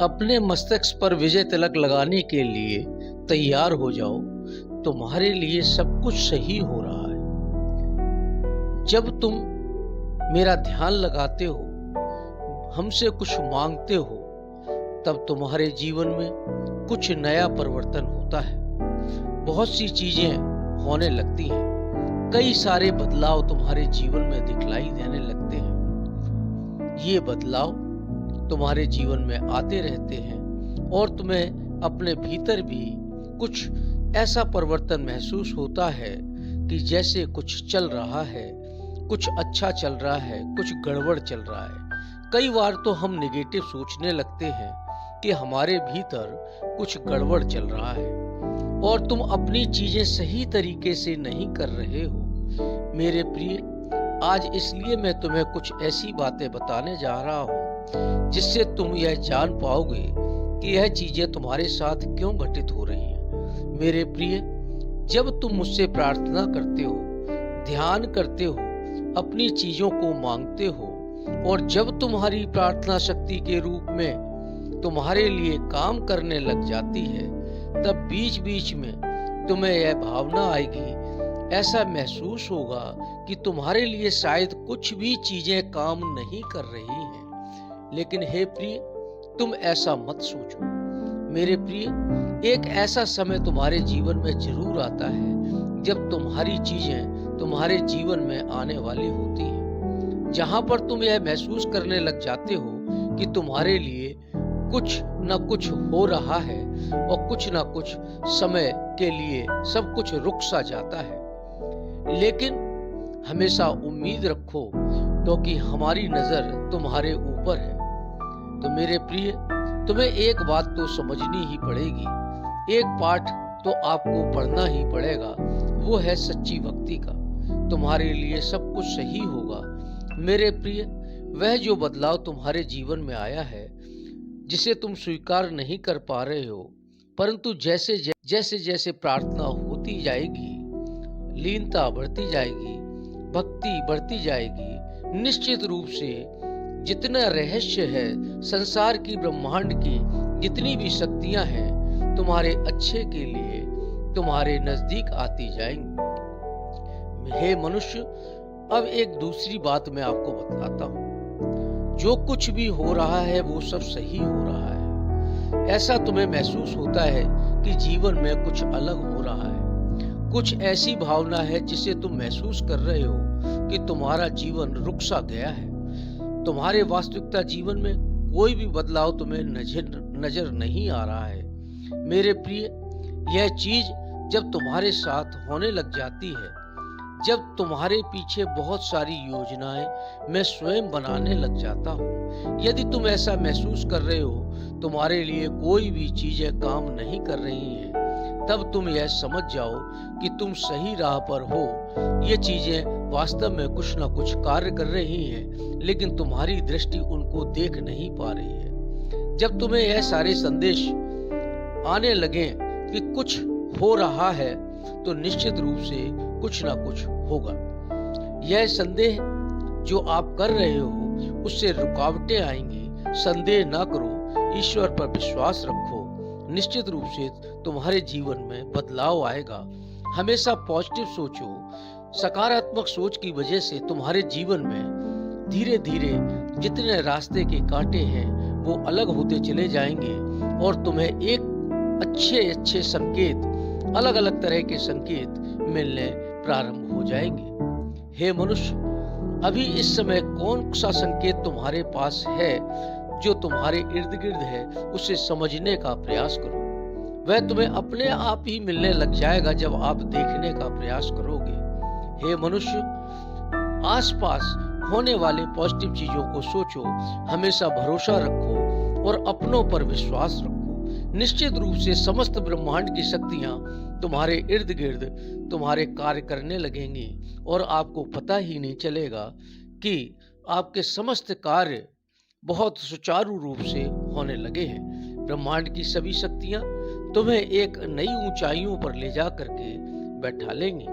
अपने मस्तिष्क पर विजय तिलक लगाने के लिए तैयार हो जाओ। तुम्हारे लिए सब कुछ सही हो रहा है। जब तुम मेरा ध्यान लगाते हो, हमसे कुछ मांगते हो, तब तुम्हारे जीवन में कुछ नया परिवर्तन होता है। बहुत सी चीजें होने लगती हैं। कई सारे बदलाव तुम्हारे जीवन में दिखलाई देने लगते हैं। ये बदलाव तुम्हारे जीवन में आते रहते हैं और तुम्हें अपने भीतर भी कुछ ऐसा परिवर्तन महसूस होता है कि जैसे कुछ चल रहा है, कुछ अच्छा चल रहा है, कुछ गड़बड़ चल रहा है। कई बार तो हम नेगेटिव सोचने लगते हैं कि हमारे भीतर कुछ गड़बड़ चल रहा है और तुम अपनी चीजें सही तरीके से नहीं कर रहे हो। मेरे प्रिय, आज इसलिए मैं तुम्हें कुछ ऐसी बातें बताने जा रहा हूँ जिससे तुम यह जान पाओगे कि यह चीजें तुम्हारे साथ क्यों घटित हो रही हैं। मेरे प्रिय, जब तुम मुझसे प्रार्थना करते हो, ध्यान करते हो, अपनी चीजों को मांगते हो और जब तुम्हारी प्रार्थना शक्ति के रूप में तुम्हारे लिए काम करने लग जाती है, तब बीच बीच में तुम्हें यह भावना आएगी, ऐसा महसूस होगा कि तुम्हारे लिए शायद कुछ भी चीजें काम नहीं कर रही हैं। लेकिन हे प्रिय, तुम ऐसा मत सोचो। मेरे प्रिय, एक ऐसा समय तुम्हारे जीवन में जरूर आता है जब तुम्हारी चीजें तुम्हारे जीवन में आने वाली होती हैं, जहां पर तुम यह महसूस करने लग जाते हो कि तुम्हारे लिए कुछ न कुछ हो रहा है और कुछ न कुछ समय के लिए सब कुछ रुक सा जाता है। लेकिन हमेशा उम्मीद रखो, क्योंकि हमारी नजर तुम्हारे ऊपर है। तो मेरे प्रिय, तुम्हें एक बात तो समझनी ही पड़ेगी, एक पाठ तो आपको पढ़ना ही पड़ेगा, वो है सच्ची भक्ति का। तुम्हारे लिए सब कुछ सही होगा। मेरे प्रिय, वह जो बदलाव तुम्हारे जीवन में आया है, जिसे तुम स्वीकार नहीं कर पा रहे हो, परंतु जैसे जैसे प्रार्थना होती जाएगी, लीनता बढ़ती जाएगी, भक्ति बढ़ती जाएगी, निश्चित रूप से जितना रहस्य है संसार की, ब्रह्मांड की जितनी भी शक्तियां हैं, तुम्हारे अच्छे के लिए तुम्हारे नजदीक आती जाएंगी। हे मनुष्य, अब एक दूसरी बात मैं आपको बतलाता हूँ। जो कुछ भी हो रहा है वो सब सही हो रहा है। ऐसा तुम्हें महसूस होता है कि जीवन में कुछ अलग हो रहा है। कुछ ऐसी भावना है जिसे तुम महसूस कर रहे हो कि तुम्हारा जीवन रुक सा गया है। तुम्हारे वास्तविकता जीवन में कोई भी बदलाव तुम्हें नजर नहीं आ रहा है। मेरे प्रिय, यह चीज जब तुम्हारे साथ होने लग जाती है, जब तुम्हारे पीछे बहुत सारी योजनाएं मैं स्वयं बनाने लग जाता हूँ, यदि तुम ऐसा महसूस कर रहे हो तुम्हारे लिए कोई भी चीजें काम नहीं कर रही हैं, तब तुम यह समझ जाओ कि तुम सही राह पर हो। ये चीजें वास्तव में कुछ ना कुछ कार्य कर रही हैं, लेकिन तुम्हारी दृष्टि उनको देख नहीं पा रही है। जब तुम्हें यह सारे संदेश आने लगे कि कुछ हो रहा है, तो निश्चित रूप से कुछ ना कुछ होगा। यह संदेह जो आप कर रहे हो, उससे रुकावटें आएंगी। संदेह ना करो, ईश्वर पर विश्वास रखो, निश्चित रूप से तुम्हारे जीवन में बदलाव आएगा। हमेशा पॉजिटिव सोचो। सकारात्मक सोच की वजह से तुम्हारे जीवन में धीरे धीरे जितने रास्ते के कांटे हैं वो अलग होते चले जाएंगे और तुम्हें एक अच्छे संकेत, अलग अलग तरह के संकेत मिलने प्रारंभ हो जाएंगे। हे मनुष्य, अभी इस समय कौन सा संकेत तुम्हारे पास है जो तुम्हारे इर्द गिर्द है, उसे समझने का प्रयास करो। वह तुम्हें अपने आप ही मिलने लग जाएगा जब आप देखने का प्रयास करोगे। हे मनुष्य, आसपास होने वाले पॉजिटिव चीजों को सोचो, हमेशा भरोसा रखो और अपनों पर विश्वास रखो। निश्चित रूप से समस्त ब्रह्मांड की शक्तियां तुम्हारे इर्द गिर्द तुम्हारे कार्य करने लगेंगी और आपको पता ही नहीं चलेगा कि आपके समस्त कार्य बहुत सुचारू रूप से होने लगे हैं। ब्रह्मांड की सभी शक्तियां तुम्हें एक नई ऊंचाइयों पर ले जा करके बैठा लेंगी।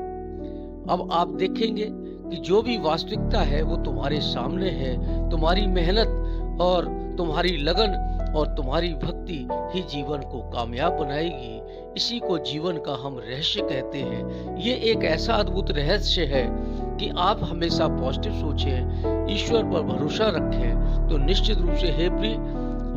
अब आप देखेंगे कि जो भी वास्तविकता है वो तुम्हारे सामने है। तुम्हारी मेहनत और तुम्हारी लगन और तुम्हारी भक्ति ही जीवन को कामयाब बनाएगी। इसी को जीवन का हम रहस्य कहते हैं। ये एक ऐसा अद्भुत रहस्य है कि आप हमेशा पॉजिटिव सोचें, ईश्वर पर भरोसा रखें, तो निश्चित रूप से हे प्रिय,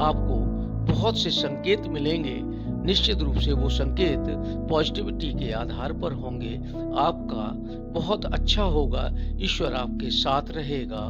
आपको बहुत से संकेत मिलेंगे। निश्चित रूप से वो संकेत पॉजिटिविटी के आधार पर होंगे। आपका बहुत अच्छा होगा, ईश्वर आपके साथ रहेगा।